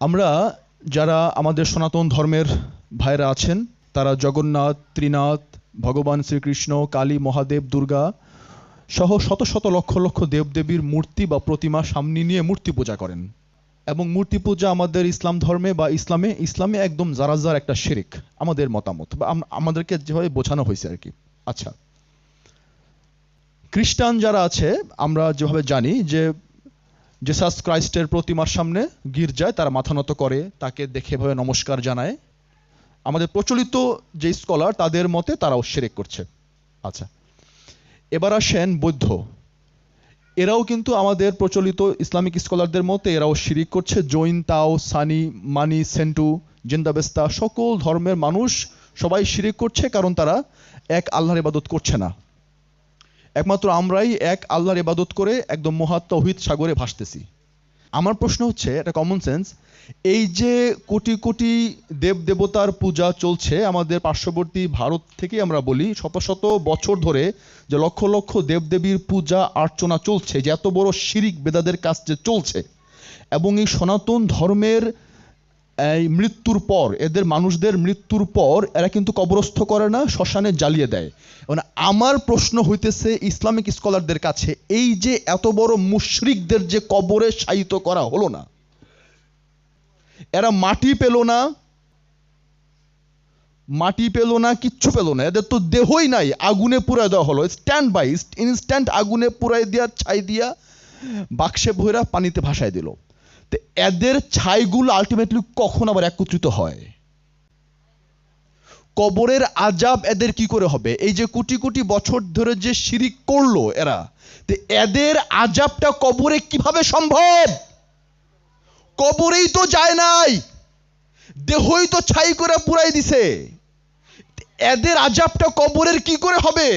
আমরা যারা আমাদের সনাতন ধর্মের ভাইরা আছেন তারা জগন্নাথ, ত্রিনাথ, ভগবান শ্রীকৃষ্ণ, কালী, মহাদেব, দুর্গা সহ শত শত লক্ষ লক্ষ দেবদেবীর মূর্তি বা প্রতিমা সামনে নিয়ে মূর্তি পূজা করেন। এবং মূর্তি পূজা আমাদের ইসলাম ধর্মে বা ইসলামে একদম জারাজার একটা শিরিক, আমাদের মতামত বা আমাদেরকে যেভাবে বোঝানো হয়েছে আর কি। আচ্ছা, খ্রিস্টান যারা আছে আমরা যেভাবে জানি যে জেসাস ক্রাইস্টের প্রতিমার সামনে গির্জায় তারা মাথা নত করে, তাকে দেখে ভাবে নমস্কার জানায়। আমাদের প্রচলিত যে স্কলার তাদের মতে তারাও শিরিক করছে। আচ্ছা, এবার আসেন বৌদ্ধ। এরাও কিন্তু আমাদের প্রচলিত ইসলামিক স্কলারদের মতে এরাও শিরিক করছে। জৈন, তাও, সানি, মানি, সেন্টু, জিন্দাবেস্তা সকল ধর্মের মানুষ সবাই শিরিক করছে, কারণ তারা এক আল্লাহর ইবাদত করছে না। একমাত্র আমরাই এক আল্লাহর ইবাদত করে একদম মহা তাওহীদ সাগরে ভাসতেছি। আমার প্রশ্ন হচ্ছে, এটা কমন সেন্স, এই যে কোটি কোটি দেব দেবতার পূজা চলছে আমাদের পার্শ্ববর্তী ভারত থেকে, আমরা বলি শত শত বছর ধরে যে লক্ষ লক্ষ দেবদেবীর পূজা অর্চনা চলছে, যে এত বড় শিরিক বেদাদের কাজ যে চলছে, এবং এই সনাতন ধর্মের এই মৃত্যুর পর, এদের মানুষদের মৃত্যুর পর এরা কিন্তু কবরস্থ করে না, শ্মশানে জ্বালিয়ে দেয়। মানে আমার প্রশ্ন হইতেছে ইসলামিক স্কলারদের কাছে, এই যে এত বড় মুশরিকদের যে কবরে শায়িত করা হলো না, এরা মাটি পেল না, কিচ্ছু পেল না, এদের তো দেহই নাই, আগুনে পুড়ায় দেওয়া হলো, স্ট্যান্ড বাই ইনস্ট্যান্ট আগুনে পুড়াই দিয়া, ছাই দিয়া, বাক্সে ভৈরা পানিতে ভাসায় দিল। তো এদের ছাইগুলো আলটিমেটলি কখন আবার একত্রিত হয়? কবরের আজাব এদের কি করে হবে? এই যে কোটি কোটি বছর ধরে যে শিরিক করলো এরা, তো এদের আজাবটা কবরে কিভাবে সম্ভব? কবরেই তো যায় নাই, দেহই তো ছাই করে পুরাই দিছে, এদের আজাবটা কবরের কি করে হবে?